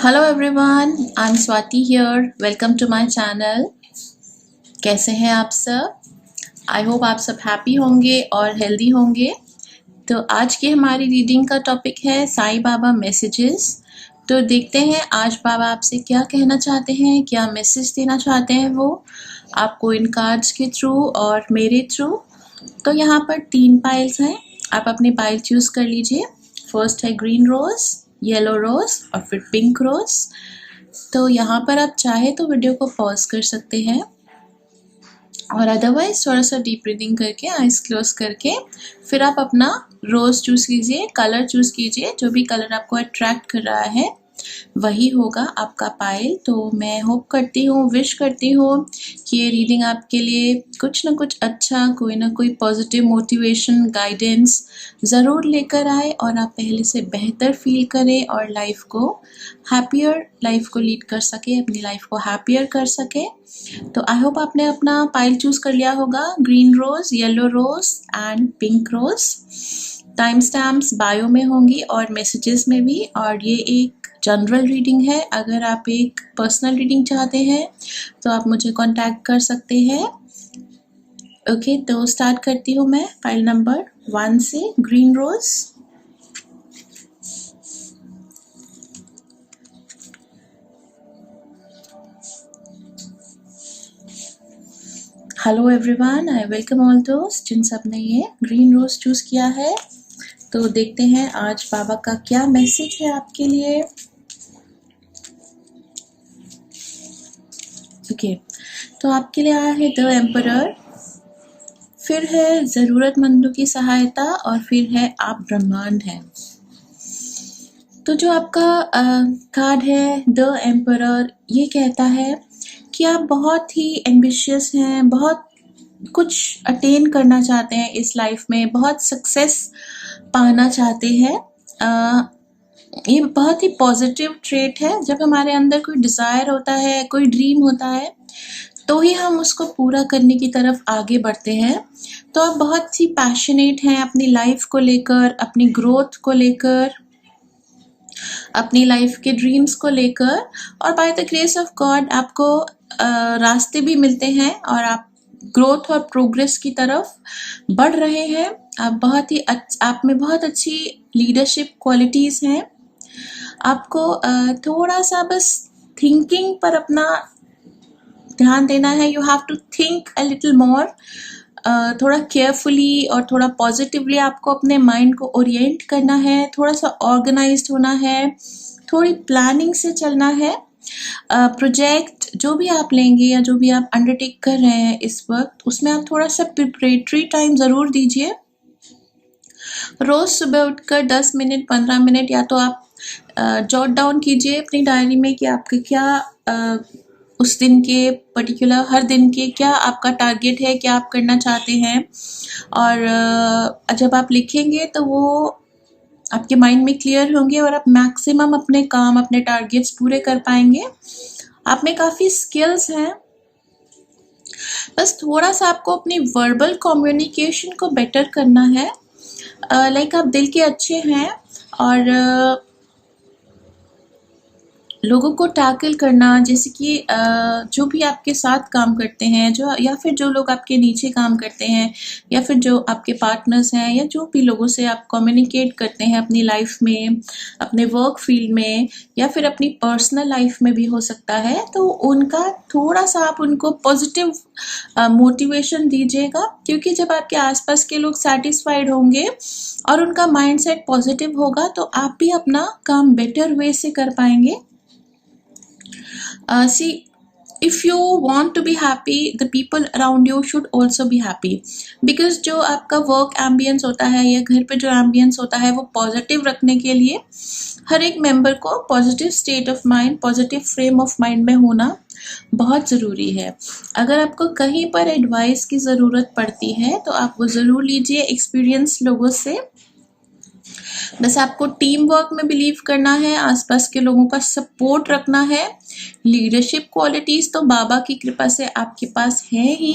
Hello everyone, I am Swati here. Welcome to my channel. कैसे हैं आप सब? आई होप आप सब हैप्पी होंगे और हेल्दी होंगे। तो आज की हमारी रीडिंग का टॉपिक है साईं बाबा मैसेजेस। तो देखते हैं आज बाबा आपसे क्या कहना चाहते हैं, क्या मैसेज देना चाहते हैं वो आपको इन कार्ड्स के थ्रू और मेरे थ्रू। तो यहाँ पर 3 पाइल्स हैं, आप अपनी पाइल चूज कर लीजिए। फर्स्ट है ग्रीन रोज, येलो रोज और फिर पिंक रोज। तो यहाँ पर आप चाहे तो वीडियो को पॉज कर सकते हैं और अदरवाइज थोड़ा सा डीप ब्रीदिंग करके आइज क्लोज करके फिर आप अपना रोज चूज कीजिए, कलर चूज कीजिए। जो भी कलर आपको अट्रैक्ट कर रहा है वही होगा आपका पाइल। तो मैं होप करती हूँ, विश करती हूँ कि ये रीडिंग आपके लिए कुछ ना कुछ अच्छा, कोई ना कोई पॉजिटिव मोटिवेशन, गाइडेंस ज़रूर लेकर आए और आप पहले से बेहतर फील करें और लाइफ को हैप्पियर लाइफ को लीड कर सके, अपनी लाइफ को हैप्पियर कर सके। तो आई होप आपने अपना पाइल चूज कर लिया होगा, green rose, yellow rose and pink rose. Timestamps bio में होंगी और मैसेजेस में भी। और ये एक जनरल रीडिंग है। अगर आप एक पर्सनल रीडिंग चाहते हैं तो आप मुझे कांटेक्ट कर सकते हैं। ओके, तो स्टार्ट करती हूँ मैं पाइल नंबर 1 से, green rose. Hello everyone, I welcome all दोस्त जिन सब ने ये ग्रीन रोज चूज किया है। तो देखते हैं आज बाबा का क्या मैसेज है आपके लिए। ओके, तो आपके लिए आया है द एम्परर, फिर है ज़रूरतमंदों की सहायता और फिर है आप ब्रह्मांड है। तो जो आपका कार्ड है द एम्परर, ये कहता है कि आप बहुत ही एम्बिशियस हैं, बहुत कुछ अटेन करना चाहते हैं इस लाइफ में, बहुत सक्सेस पाना चाहते हैं। ये बहुत ही पॉजिटिव ट्रेट है। जब हमारे अंदर कोई डिज़ायर होता है, कोई ड्रीम होता है, तो ही हम उसको पूरा करने की तरफ आगे बढ़ते हैं। तो आप बहुत ही पैशनेट हैं अपनी लाइफ को लेकर, अपनी ग्रोथ को लेकर, अपनी लाइफ के ड्रीम्स को लेकर। और by the grace of God आपको रास्ते भी मिलते हैं और आप ग्रोथ और प्रोग्रेस की तरफ बढ़ रहे हैं। आप बहुत ही आप में बहुत अच्छी लीडरशिप क्वालिटीज़ हैं। आपको थोड़ा सा बस थिंकिंग पर अपना ध्यान देना है। You have to think a little more, थोड़ा केयरफुली और थोड़ा पॉजिटिवली आपको अपने माइंड को ओरिएंट करना है, थोड़ा सा ऑर्गेनाइज्ड होना है, थोड़ी प्लानिंग से चलना है। प्रोजेक्ट जो भी आप लेंगे या जो भी आप अंडरटेक कर रहे हैं इस वक्त, उसमें आप थोड़ा सा प्रिपरेटरी टाइम ज़रूर दीजिए। रोज़ सुबह उठकर 10 मिनट 15 मिनट या तो आप जॉट डाउन कीजिए अपनी डायरी में कि आपके क्या उस दिन के पर्टिकुलर, हर दिन के क्या आपका टारगेट है, क्या आप करना चाहते हैं। और जब आप लिखेंगे तो वो आपके माइंड में क्लियर होंगे और आप मैक्सिमम अपने काम, अपने टारगेट्स पूरे कर पाएंगे। आप में काफ़ी स्किल्स हैं, बस थोड़ा सा आपको अपनी वर्बल कम्युनिकेशन को बेटर करना है। लाइक आप दिल के अच्छे हैं और लोगों को टैकल करना, जैसे कि जो भी आपके साथ काम करते हैं, जो या फिर जो लोग आपके नीचे काम करते हैं, या फिर जो आपके पार्टनर्स हैं, या जो भी लोगों से आप कम्युनिकेट करते हैं अपनी लाइफ में, अपने वर्क फील्ड में, या फिर अपनी पर्सनल लाइफ में भी हो सकता है। तो उनका थोड़ा सा आप उनको पॉजिटिव मोटिवेशन दीजिएगा, क्योंकि जब आपके आसपास के लोग सेटिस्फाइड होंगे और उनका माइंडसेट पॉजिटिव होगा तो आप भी अपना काम बेटर वे से कर पाएंगे। See, if you want to be happy, the people around you should also be happy, because जो आपका वर्क एम्बियंस होता है या घर पे जो एम्बियंस होता है वो पॉजिटिव रखने के लिए हर एक मेंबर को positive state of mind, positive frame of mind में होना बहुत ज़रूरी है। अगर आपको कहीं पर एडवाइस की ज़रूरत पड़ती है तो आप वो ज़रूर लीजिए एक्सपीरियंस लोगों से। बस आपको टीम वर्क में बिलीव करना है, आसपास के लोगों का सपोर्ट रखना है। लीडरशिप क्वालिटीज़ तो बाबा की कृपा से आपके पास है ही।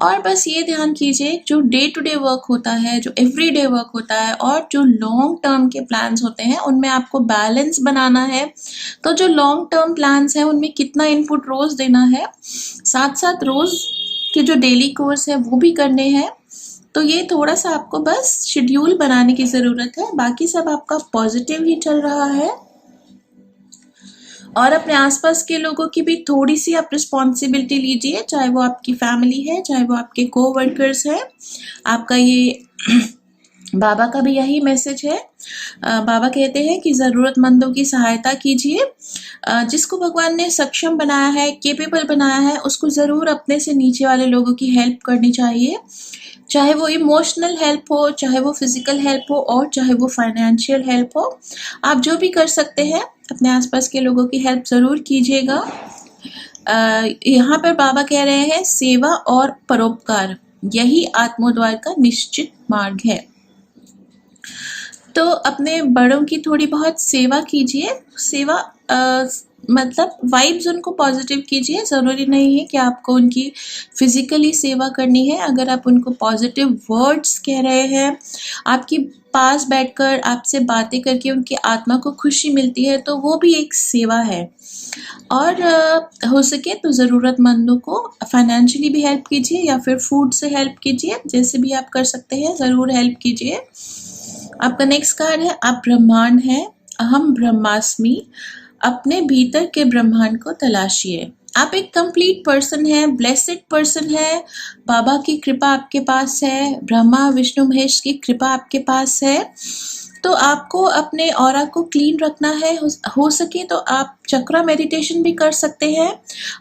और बस ये ध्यान कीजिए, जो डे टू डे वर्क होता है, जो एवरीडे वर्क होता है और जो लॉन्ग टर्म के प्लान्स होते हैं, उनमें आपको बैलेंस बनाना है। तो जो लॉन्ग टर्म प्लान्स हैं उनमें कितना इनपुट रोज़ देना है, साथ साथ रोज़ के जो डेली कोर्स है वो भी करने हैं। तो ये थोड़ा सा आपको बस शेड्यूल बनाने की ज़रूरत है, बाकी सब आपका पॉजिटिव ही चल रहा है। और अपने आसपास के लोगों की भी थोड़ी सी आप रिस्पॉन्सिबिलिटी लीजिए, चाहे वो आपकी फैमिली है, चाहे वो आपके कोवर्कर्स हैं। आपका ये बाबा का भी यही मैसेज है। बाबा कहते हैं कि ज़रूरतमंदों की सहायता कीजिए। जिसको भगवान ने सक्षम बनाया है, केपेबल बनाया है, उसको ज़रूर अपने से नीचे वाले लोगों की हेल्प करनी चाहिए, चाहे वो इमोशनल हेल्प हो, चाहे वो फिजिकल हेल्प हो और चाहे वो फाइनेंशियल हेल्प हो। आप जो भी कर सकते हैं अपने आसपास के लोगों की हेल्प ज़रूर कीजिएगा। यहाँ पर बाबा कह रहे हैं सेवा और परोपकार यही आत्मोद्धार का निश्चित मार्ग है। तो अपने बड़ों की थोड़ी बहुत सेवा कीजिए। सेवा मतलब वाइब्स उनको पॉजिटिव कीजिए। ज़रूरी नहीं है कि आपको उनकी फिज़िकली सेवा करनी है। अगर आप उनको पॉजिटिव वर्ड्स कह रहे हैं, आपके पास बैठकर आपसे बातें करके उनकी आत्मा को खुशी मिलती है, तो वो भी एक सेवा है। और हो सके तो ज़रूरतमंदों को फाइनेंशियली भी हेल्प कीजिए या फिर फूड से हेल्प कीजिए, जैसे भी आप कर सकते हैं ज़रूर हेल्प कीजिए। आपका नेक्स्ट कार्ड है आप ब्रह्मांड है, अहम ब्रह्मास्मि। अपने भीतर के ब्रह्मांड को तलाशिए। आप एक कंप्लीट पर्सन है, ब्लेसिड पर्सन है। बाबा की कृपा आपके पास है, ब्रह्मा विष्णु महेश की कृपा आपके पास है। तो आपको अपने ऑरा को क्लीन रखना है। हो सके तो आप चक्रा मेडिटेशन भी कर सकते हैं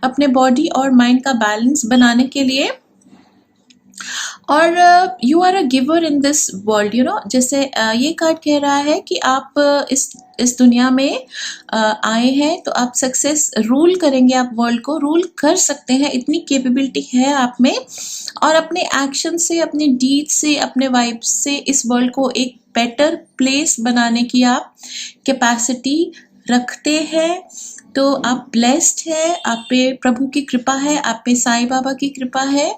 अपने बॉडी और माइंड का बैलेंस बनाने के लिए। और you are a giver in this world, you know, जैसे ये कार्ड कह रहा है कि आप इस दुनिया में आए हैं तो आप सक्सेस रूल करेंगे, आप वर्ल्ड को रूल कर सकते हैं, इतनी कैपेबिलिटी है आप में। और अपने एक्शन से, अपने डीड से, अपने वाइब्स से इस वर्ल्ड को एक बेटर प्लेस बनाने की आप कैपेसिटी रखते हैं। तो आप ब्लेस्ड है, आप पे प्रभु की कृपा है, आप पे साईं बाबा की कृपा है।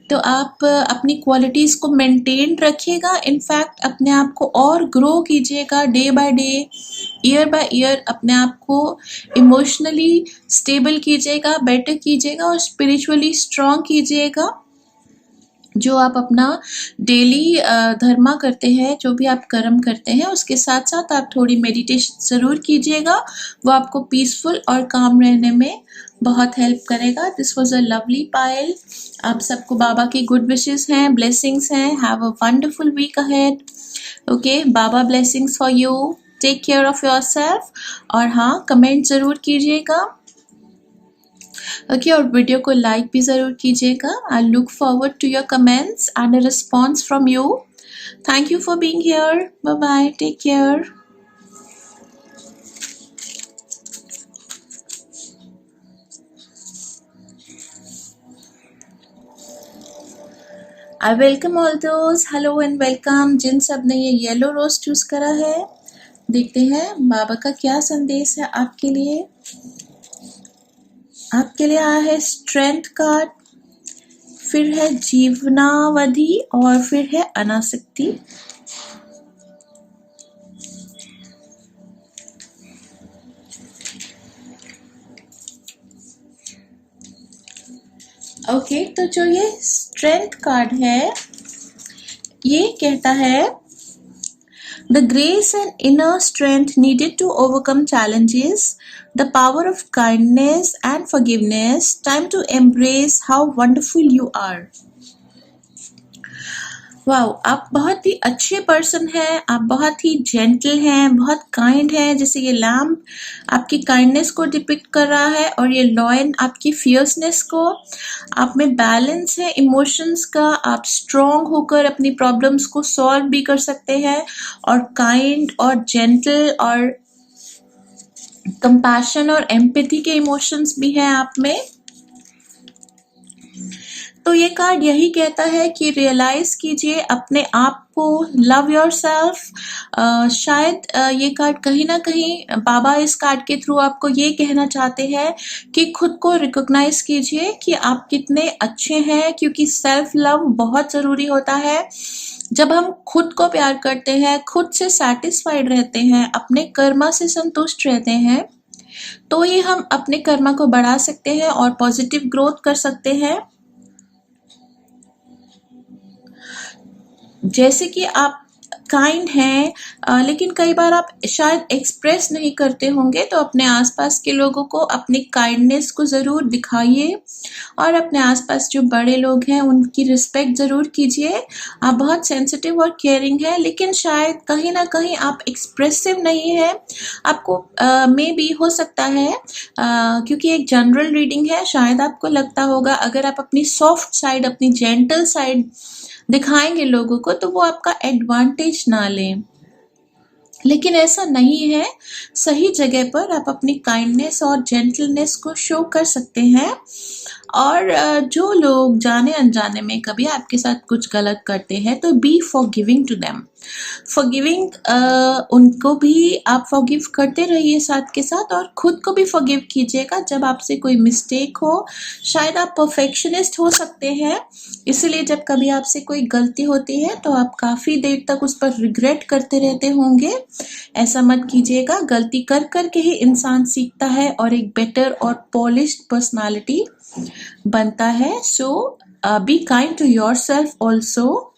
तो आप अपनी क्वालिटीज़ को मेंटेन रखिएगा। इनफैक्ट अपने आप को और ग्रो कीजिएगा day by day, year by year. अपने आप को इमोशनली स्टेबल कीजिएगा, बेटर कीजिएगा और स्पिरिचुअली स्ट्रॉन्ग कीजिएगा। जो आप अपना डेली धर्मा करते हैं, जो भी आप कर्म करते हैं, उसके साथ साथ आप थोड़ी मेडिटेशन ज़रूर कीजिएगा। वो आपको पीसफुल और काम रहने में बहुत हेल्प करेगा। This was a lovely Payal. आप सबको बाबा की गुड विशेस हैं, ब्लेसिंग्स हैं। Have a wonderful week ahead. Okay, बाबा blessings for you. Take care of yourself. और हाँ, कमेंट ज़रूर कीजिएगा। ओके, और वीडियो को लाइक भी ज़रूर कीजिएगा। I look forward to your comments and a response from you. Thank you for being here. Bye bye, take care. I welcome all those, hello and welcome, जिन सब ने ये येलो रोज choose करा है। देखते हैं बाबा का क्या संदेश है आपके लिए। आपके लिए आया है स्ट्रेंथ कार्ड, फिर है जीवनावधि और फिर है अनासक्ति। ओके, तो जो ये स्ट्रेंथ कार्ड है ये कहता है the grace and inner strength needed to overcome challenges, the power of kindness and forgiveness, time to embrace how wonderful you are. Wow, आप बहुत ही अच्छे पर्सन हैं, आप बहुत ही जेंटल हैं, बहुत काइंड हैं। जैसे ये लैम्प आपकी काइंडनेस को डिपिक्ट कर रहा है और ये लॉयन आपकी फियर्सनेस को। आप में बैलेंस है इमोशंस का, आप स्ट्रॉन्ग होकर अपनी प्रॉब्लम्स को सॉल्व भी कर सकते हैं और काइंड और जेंटल और कंपैशन और एम्पैथी के इमोशंस भी हैं आप में। तो ये कार्ड यही कहता है कि रियलाइज कीजिए अपने आप को, लव योरसेल्फ। शायद ये कार्ड कहीं ना कहीं बाबा इस कार्ड के थ्रू आपको ये कहना चाहते हैं कि खुद को रिकॉग्नाइज कीजिए कि आप कितने अच्छे हैं, क्योंकि सेल्फ लव बहुत ज़रूरी होता है। जब हम खुद को प्यार करते हैं, खुद से सेटिस्फाइड रहते हैं, अपने कर्मा से संतुष्ट रहते हैं, तो ये हम अपने कर्मा को बढ़ा सकते हैं और पॉजिटिव ग्रोथ कर सकते हैं। जैसे कि आप काइंड हैं, लेकिन कई बार आप शायद एक्सप्रेस नहीं करते होंगे, तो अपने आसपास के लोगों को अपनी काइंडनेस को ज़रूर दिखाइए और अपने आसपास जो बड़े लोग हैं उनकी रिस्पेक्ट ज़रूर कीजिए। आप बहुत सेंसिटिव और केयरिंग हैं, लेकिन शायद कहीं ना कहीं आप एक्सप्रेसिव नहीं हैं। आपको मे बी हो सकता है, क्योंकि एक जनरल रीडिंग है, शायद आपको लगता होगा अगर आप अपनी सॉफ्ट साइड, अपनी जेंटल साइड दिखाएंगे लोगों को तो वो आपका एडवांटेज ना लें, लेकिन ऐसा नहीं है। सही जगह पर आप अपनी काइंडनेस और जेंटलनेस को शो कर सकते हैं। और जो लोग जाने अनजाने में कभी आपके साथ कुछ गलत करते हैं तो be forgiving to them. Forgiving, उनको भी आप फॉरगिव करते रहिए साथ के साथ, और खुद को भी फॉरगिव कीजिएगा जब आपसे कोई मिस्टेक हो। शायद आप परफेक्शनिस्ट हो सकते हैं, इसलिए जब कभी आपसे कोई गलती होती है तो आप काफ़ी देर तक उस पर रिग्रेट करते रहते होंगे। ऐसा मत कीजिएगा। गलती कर कर के ही इंसान सीखता है और एक बेटर और पॉलिश्ड पर्सनालिटी बनता है। So be kind to yourself also.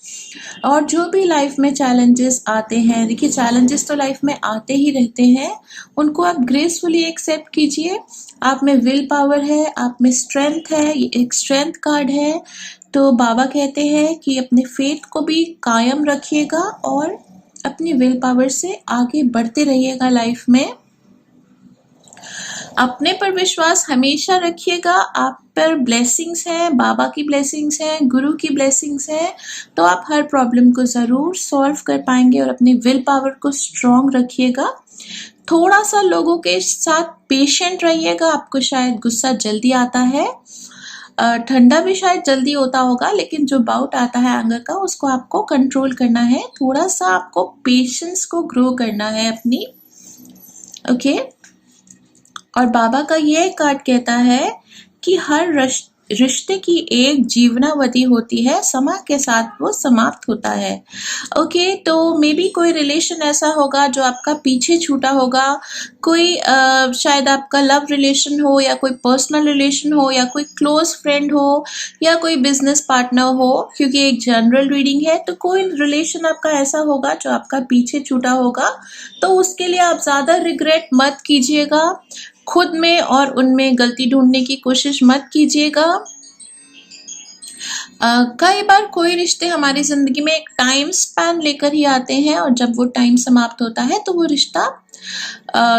और जो भी लाइफ में चैलेंजेस आते हैं, देखिए चैलेंजेस तो लाइफ में आते ही रहते हैं, उनको आप ग्रेसफुली एक्सेप्ट कीजिए। आप में विल पावर है, आप में स्ट्रेंथ है, ये एक स्ट्रेंथ कार्ड है। तो बाबा कहते हैं कि अपने फेथ को भी कायम रखिएगा और अपनी विल पावर से आगे बढ़ते रहिएगा लाइफ में। अपने पर विश्वास हमेशा रखिएगा। आप पर ब्लेसिंग्स हैं, बाबा की ब्लेसिंग्स हैं, गुरु की ब्लेसिंग्स हैं, तो आप हर प्रॉब्लम को ज़रूर सॉल्व कर पाएंगे। और अपनी विल पावर को स्ट्रॉन्ग रखिएगा। थोड़ा सा लोगों के साथ पेशेंट रहिएगा। आपको शायद गुस्सा जल्दी आता है, ठंडा भी शायद जल्दी होता होगा, लेकिन जो बाउट आता है एंगर का उसको आपको कंट्रोल करना है। थोड़ा सा आपको पेशेंस को ग्रो करना है अपनी, ओके। और बाबा का ये कार्ड कहता है कि हर रिश्ते की एक जीवनावधि होती है, समय के साथ वो समाप्त होता है, ओके। तो मे बी कोई रिलेशन ऐसा होगा जो आपका पीछे छूटा होगा। कोई शायद आपका लव रिलेशन हो, या कोई पर्सनल रिलेशन हो, या कोई क्लोज फ्रेंड हो, या कोई बिजनेस पार्टनर हो, क्योंकि एक जनरल रीडिंग है। तो कोई रिलेशन आपका ऐसा होगा जो आपका पीछे छूटा होगा, तो उसके लिए आप ज़्यादा रिग्रेट मत कीजिएगा। खुद में और उनमें गलती ढूंढने की कोशिश मत कीजिएगा। कई बार कोई रिश्ते हमारी ज़िंदगी में एक टाइम स्पैन लेकर ही आते हैं, और जब वो टाइम समाप्त होता है तो वो रिश्ता,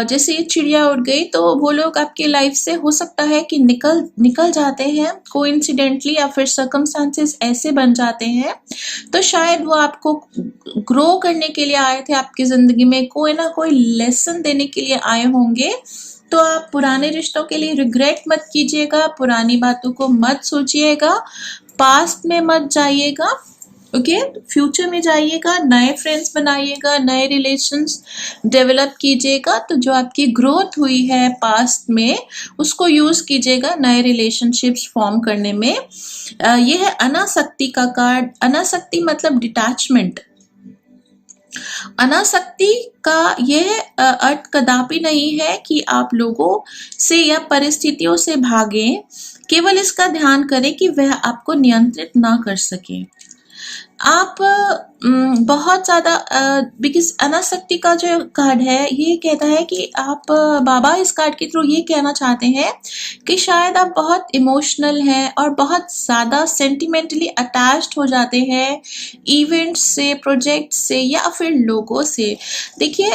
जैसे ये चिड़िया उड़ गई, तो वो लोग आपके लाइफ से हो सकता है कि निकल जाते हैं कोइंसिडेंटली, या फिर सर्कमस्टांसेस ऐसे बन जाते हैं। तो शायद वो आपको ग्रो करने के लिए आए थे आपकी ज़िंदगी में, कोई ना कोई लेसन देने के लिए आए होंगे। तो आप पुराने रिश्तों के लिए रिग्रेट मत कीजिएगा, पुरानी बातों को मत सोचिएगा, पास्ट में मत जाइएगा, ओके। फ्यूचर में जाइएगा, नए फ्रेंड्स बनाइएगा, नए रिलेशंस डेवलप कीजिएगा। तो जो आपकी ग्रोथ हुई है पास्ट में उसको यूज़ कीजिएगा नए रिलेशनशिप्स फॉर्म करने में। यह है अनासक्ति का कार्ड। अनासक्ति मतलब डिटैचमेंट। अनासक्ति का यह अर्थ कदापि नहीं है कि आप लोगों से या परिस्थितियों से भागें। केवल इसका ध्यान करें कि वह आपको नियंत्रित ना कर सके। आप बहुत ज़्यादा, बिकॉज अनासक्ति का जो कार्ड है ये कहता है कि आप, बाबा इस कार्ड के थ्रू ये कहना चाहते हैं कि शायद आप बहुत इमोशनल हैं और बहुत ज़्यादा सेंटिमेंटली अटैच्ड हो जाते हैं इवेंट्स से, प्रोजेक्ट से, या फिर लोगों से। देखिए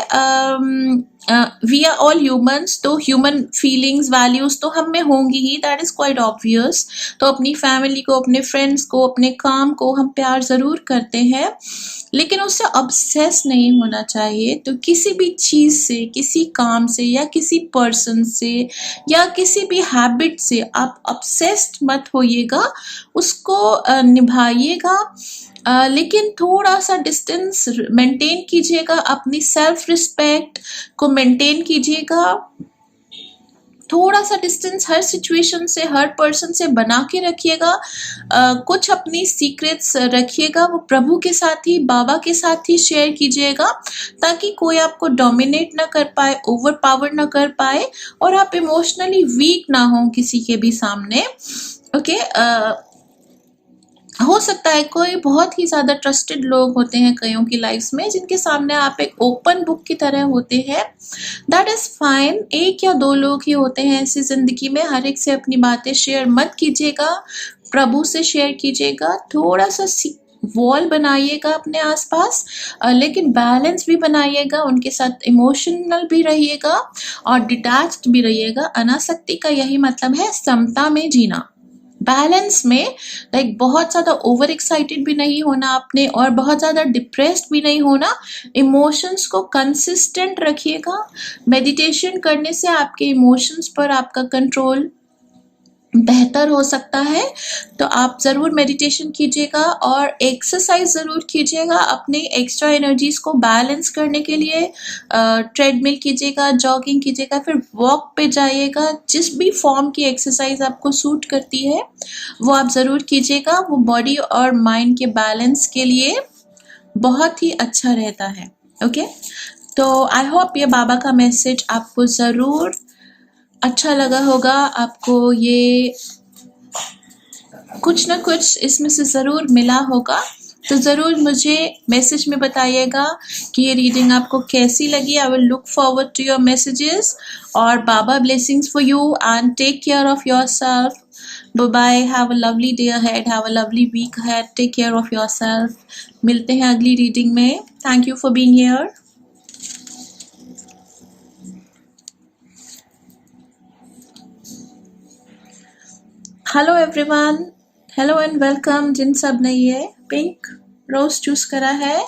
वी आर ऑल ह्यूमंस, तो ह्यूमन फीलिंग्स वैल्यूज तो हम में होंगी ही, दैट इज क्वाइट ऑब्वियस। तो अपनी फैमिली को, अपने फ्रेंड्स को, अपने काम को हम प्यार जरूर करते हैं, लेकिन उससे ऑब्सेस नहीं होना चाहिए। तो किसी भी चीज से, किसी काम से, या किसी पर्सन से, या किसी भी हैबिट से आप ऑब्सेस्ड मत होइएगा, उसको निभाइएगा, लेकिन थोड़ा सा डिस्टेंस मेंटेन कीजिएगा, अपनी सेल्फ रिस्पेक्ट को मेंटेन कीजिएगा। थोड़ा सा डिस्टेंस हर सिचुएशन से, हर पर्सन से बना के रखिएगा। कुछ अपनी सीक्रेट्स रखिएगा, वो प्रभु के साथ ही, बाबा के साथ ही शेयर कीजिएगा, ताकि कोई आपको डोमिनेट ना कर पाए, ओवर पावर ना कर पाए, और आप इमोशनली वीक ना हो किसी के भी सामने। ओके, हो सकता है कोई बहुत ही ज़्यादा ट्रस्टेड लोग होते हैं कईयों की लाइफ में, जिनके सामने आप एक ओपन बुक की तरह होते हैं, दैट इज़ फाइन। एक या दो लोग ही होते हैं ऐसी ज़िंदगी में, हर एक से अपनी बातें शेयर मत कीजिएगा, प्रभु से शेयर कीजिएगा। थोड़ा सा वॉल बनाइएगा अपने आसपास, लेकिन बैलेंस भी बनाइएगा, उनके साथ इमोशनल भी रहिएगा और डिटैच्ड भी रहिएगा। अनासक्ति का यही मतलब है, समता में जीना, बैलेंस में। लाइक बहुत ज़्यादा ओवर एक्साइटेड भी नहीं होना आपने, और बहुत ज़्यादा डिप्रेस्ड भी नहीं होना। इमोशंस को कंसिस्टेंट रखिएगा। मेडिटेशन करने से आपके इमोशंस पर आपका कंट्रोल बेहतर हो सकता है, तो आप ज़रूर मेडिटेशन कीजिएगा और एक्सरसाइज ज़रूर कीजिएगा अपनी एक्स्ट्रा एनर्जीज को बैलेंस करने के लिए। ट्रेडमिल कीजिएगा, जॉगिंग कीजिएगा, फिर वॉक पे जाइएगा। जिस भी फॉर्म की एक्सरसाइज आपको सूट करती है वो आप ज़रूर कीजिएगा, वो बॉडी और माइंड के बैलेंस के लिए बहुत ही अच्छा रहता है। ओके, तो आई होप ये बाबा का मैसेज आपको ज़रूर अच्छा लगा होगा, आपको ये कुछ ना कुछ इसमें से ज़रूर मिला होगा। तो ज़रूर मुझे मैसेज में बताइएगा कि ये रीडिंग आपको कैसी लगी। I will look forward to your messages, और Baba blessings for you and take care of yourself. Bye bye, have a lovely day ahead, have a lovely week ahead, take care of yourself. मिलते हैं अगली reading में। Thank you for being here. Hello everyone, hello and welcome. जिन सब ने ये pink rose choose करा है,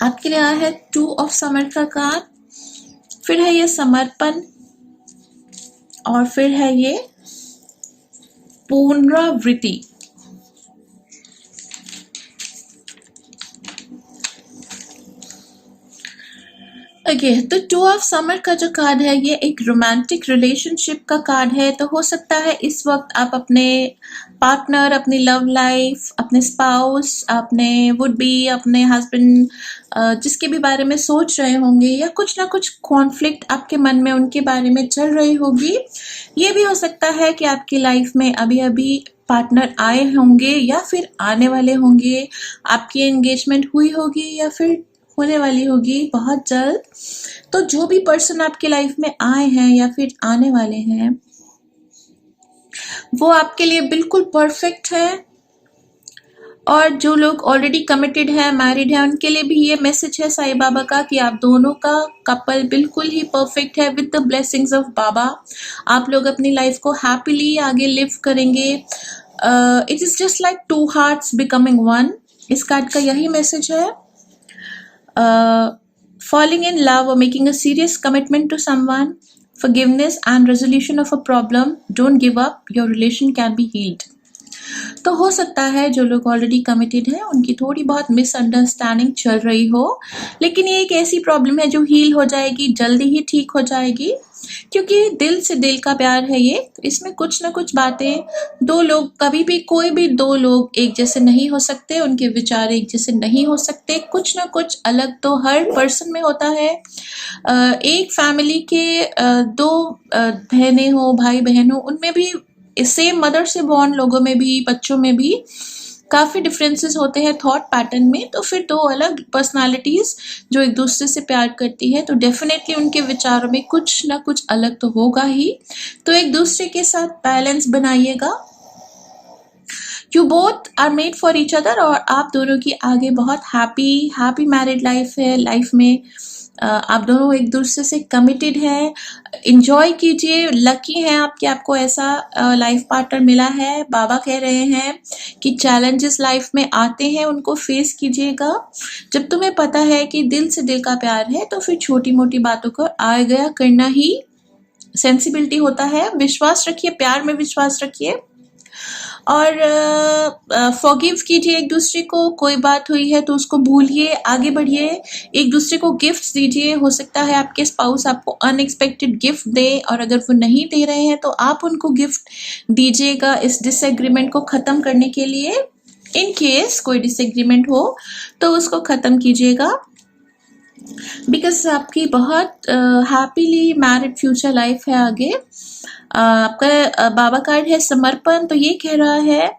आपके लिए आया है 2 ऑफ समर का कार्ड, फिर है ये समर्पण, और फिर है ये पुनरावृत्ति। ओके, तो 2 ऑफ समर का जो कार्ड है ये एक रोमांटिक रिलेशनशिप का कार्ड है। तो हो सकता है इस वक्त आप अपने पार्टनर, अपनी लव लाइफ, अपने स्पाउस, अपने वुड बी, अपने हस्बैंड, जिसके भी बारे में सोच रहे होंगे, या कुछ ना कुछ कॉन्फ्लिक्ट आपके मन में उनके बारे में चल रही होगी। ये भी हो सकता है कि आपकी लाइफ में अभी अभी पार्टनर आए होंगे या फिर आने वाले होंगे, आपकी एंगेजमेंट हुई होगी या फिर होने वाली होगी बहुत जल्द। तो जो भी पर्सन आपके लाइफ में आए हैं या फिर आने वाले हैं, वो आपके लिए बिल्कुल परफेक्ट है। और जो लोग ऑलरेडी कमिटेड है, मैरिड है, उनके लिए भी ये मैसेज है साईं बाबा का कि आप दोनों का कपल बिल्कुल ही परफेक्ट है विद द ब्लेसिंग्स ऑफ बाबा। आप लोग अपनी लाइफ को हैप्पीली आगे लिव करेंगे। It is just like 2 hearts becoming one. इस कार्ड का यही मैसेज है। Falling in love or making a serious commitment to someone, forgiveness and resolution of a problem, don't give up, your relation can be healed. तो हो सकता है जो लोग ऑलरेडी कमिटेड हैं उनकी थोड़ी बहुत मिसअंडरस्टैंडिंग चल रही हो, लेकिन ये एक ऐसी प्रॉब्लम है जो हील हो जाएगी, जल्दी ही ठीक हो जाएगी, क्योंकि दिल से दिल का प्यार है ये। तो इसमें कुछ ना कुछ बातें, 2 लोग, कभी भी कोई भी 2 लोग एक जैसे नहीं हो सकते, उनके विचार एक जैसे नहीं हो सकते, कुछ ना कुछ अलग तो हर पर्सन में होता है। एक फैमिली के 2 बहनें हो, भाई बहन हो, उनमें भी सेम मदर से बॉर्न लोगों में भी, बच्चों में भी काफ़ी डिफरेंसेस होते हैं थॉट पैटर्न में। तो फिर 2 अलग पर्सनालिटीज़ जो एक दूसरे से प्यार करती है, तो डेफिनेटली उनके विचारों में कुछ ना कुछ अलग तो होगा ही। तो एक दूसरे के साथ बैलेंस बनाइएगा। You both are made for each other, और आप दोनों की आगे बहुत हैप्पी मैरिड लाइफ है। लाइफ में आप दोनों एक दूसरे से कमिटेड हैं। इंजॉय कीजिए, लकी हैं आप कि आपको ऐसा लाइफ पार्टनर मिला है। बाबा कह रहे हैं कि चैलेंजेस लाइफ में आते हैं, उनको फेस कीजिएगा। जब तुम्हें पता है कि दिल से दिल का प्यार है तो फिर छोटी मोटी बातों को आ गया करना ही सेंसिबिलिटी होता है। विश्वास रखिए, प्यार में विश्वास रखिए और फॉरगिव कीजिए एक दूसरे को। कोई बात हुई है तो उसको भूलिए, आगे बढ़िए। एक दूसरे को गिफ्ट दीजिए। हो सकता है आपके स्पाउस आपको अनएक्सपेक्टेड गिफ्ट दे, और अगर वो नहीं दे रहे हैं तो आप उनको गिफ्ट दीजिएगा इस डिसएग्रीमेंट को ख़त्म करने के लिए। इन केस कोई डिसएग्रीमेंट हो तो उसको ख़त्म कीजिएगा, बिकॉज आपकी बहुत हैप्पीली मैरिड फ्यूचर लाइफ है आगे। आपका बाबा कार्ड है समर्पण, तो ये कह रहा है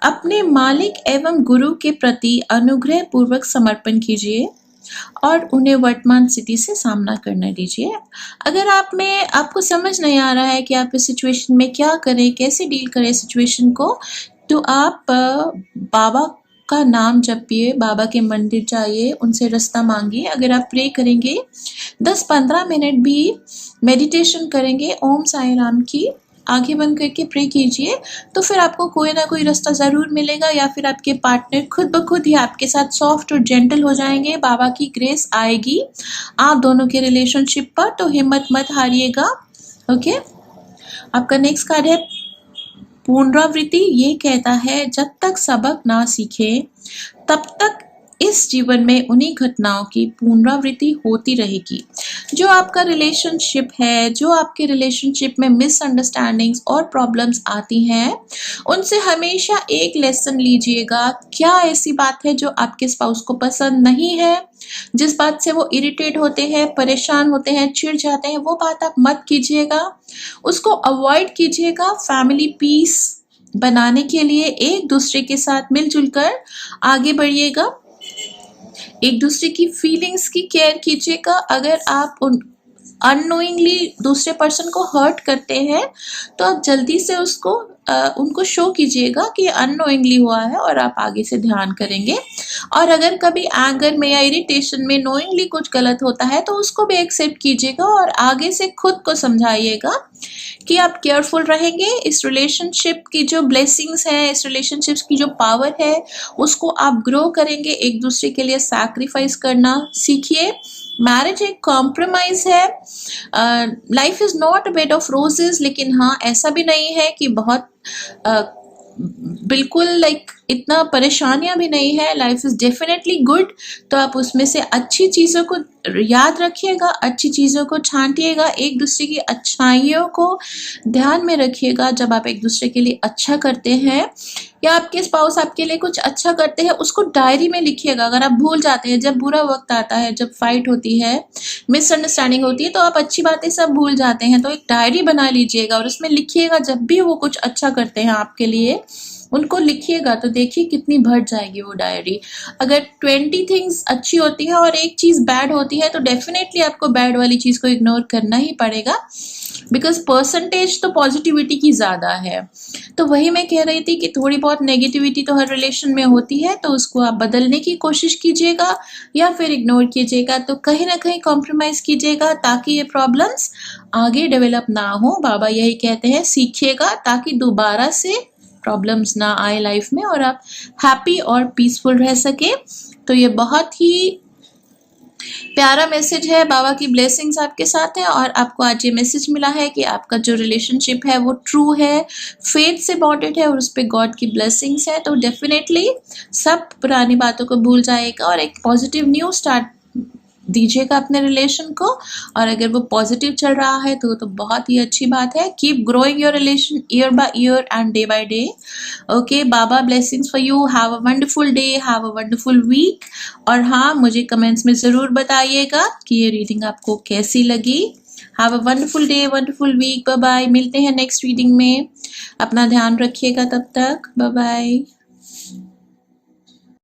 अपने मालिक एवं गुरु के प्रति अनुग्रह पूर्वक समर्पण कीजिए और उन्हें वर्तमान स्थिति से सामना करने दीजिए। अगर आपको समझ नहीं आ रहा है कि आप इस सिचुएशन में क्या करें, कैसे डील करें सिचुएशन को, तो आप बाबा का नाम जपिए, बाबा के मंदिर जाइए, उनसे रास्ता मांगिए। अगर आप प्रे करेंगे 10-15 मिनट भी मेडिटेशन करेंगे, ओम साई राम की आंखें बंद करके प्रे कीजिए, तो फिर आपको कोई ना कोई रास्ता ज़रूर मिलेगा, या फिर आपके पार्टनर खुद ब खुद ही आपके साथ सॉफ्ट और जेंटल हो जाएंगे। बाबा की ग्रेस आएगी आप दोनों के रिलेशनशिप पर, तो हिम्मत मत हारिएगा। ओके, आपका नेक्स्ट कार्ड है पुनरावृत्ति। ये कहता है जब तक सबक ना सीखे तब तक इस जीवन में उन्हीं घटनाओं की पुनरावृत्ति होती रहेगी। जो आपका रिलेशनशिप है, जो आपके रिलेशनशिप में मिसअंडरस्टैंडिंग्स और प्रॉब्लम्स आती हैं, उनसे हमेशा एक लेसन लीजिएगा। क्या ऐसी बात है जो आपके स्पाउस को पसंद नहीं है, जिस बात से वो इरिटेट होते हैं, परेशान होते हैं, चिढ़ जाते हैं, वो बात आप मत कीजिएगा, उसको अवॉइड कीजिएगा। फैमिली पीस बनाने के लिए एक दूसरे के साथ मिलजुल कर आगे बढ़िएगा। एक दूसरे की फीलिंग्स की केयर कीजिएगा। अगर आप अननोइंगली दूसरे पर्सन को हर्ट करते हैं तो आप जल्दी से उनको शो कीजिएगा कि अननोइंगली हुआ है और आप आगे से ध्यान करेंगे। और अगर कभी एंगर में या इरिटेशन में नोइंगली कुछ गलत होता है तो उसको भी एक्सेप्ट कीजिएगा और आगे से खुद को समझाइएगा कि आप केयरफुल रहेंगे। इस रिलेशनशिप की जो ब्लेसिंग्स हैं, इस रिलेशनशिप्स की जो पावर है, उसको आप ग्रो करेंगे। एक दूसरे के लिए सैक्रिफाइस करना सीखिए। मैरिज एक कॉम्प्रोमाइज है। Life is not a bed of roses, लेकिन हाँ ऐसा भी नहीं है कि बहुत बिल्कुल इतना परेशानियां भी नहीं है। Life is definitely good. तो आप उसमें से अच्छी चीज़ों को याद रखिएगा, अच्छी चीज़ों को छांटिएगा, एक दूसरे की अच्छाइयों को ध्यान में रखिएगा। जब आप एक दूसरे के लिए अच्छा करते हैं या आपके स्पाउस आपके लिए कुछ अच्छा करते हैं, उसको डायरी में लिखिएगा। अगर आप भूल जाते हैं, जब बुरा वक्त आता है, जब फाइट होती है, मिसअंडरस्टैंडिंग होती है, तो आप अच्छी बातें सब भूल जाते हैं, तो एक डायरी बना लीजिएगा और उसमें लिखिएगा। जब भी वो कुछ अच्छा करते हैं आपके लिए, उनको लिखिएगा, तो देखिए कितनी भर जाएगी वो डायरी। अगर 20 थिंग्स अच्छी होती है और एक चीज़ बैड होती है, तो डेफिनेटली आपको बैड वाली चीज़ को इग्नोर करना ही पड़ेगा, बिकॉज परसेंटेज तो पॉजिटिविटी की ज़्यादा है। तो वही मैं कह रही थी कि थोड़ी बहुत नेगेटिविटी तो हर रिलेशन में होती है, तो उसको आप बदलने की कोशिश कीजिएगा या फिर इग्नोर कीजिएगा। तो कहीं ना कहीं कॉम्प्रोमाइज़ कीजिएगा ताकि ये प्रॉब्लम्स आगे डेवलप ना हो। बाबा यही कहते हैं, सीखिएगा ताकि दोबारा से प्रॉब्लम्स ना आए लाइफ में और आप हैप्पी और पीसफुल रह सके। तो ये बहुत ही प्यारा मैसेज है। बाबा की ब्लेसिंग्स आपके साथ है और आपको आज ये मैसेज मिला है कि आपका जो रिलेशनशिप है वो ट्रू है, फेथ से बॉन्डेड है और उस पर गॉड की ब्लेसिंग्स है। तो डेफिनेटली सब पुरानी बातों को भूल जाएगा और एक पॉजिटिव न्यू स्टार्ट दीजिएगा अपने रिलेशन को। और अगर वो पॉजिटिव चल रहा है तो बहुत ही अच्छी बात है। Keep growing your relation year by year and day by day. Okay, बाबा blessings for you. Have a wonderful day, have a wonderful week. और हाँ, मुझे कमेंट्स में ज़रूर बताइएगा कि ये रीडिंग आपको कैसी लगी। Have a wonderful day, wonderful week. Bye bye. मिलते हैं नेक्स्ट रीडिंग में। अपना ध्यान रखिएगा तब तक। Bye bye.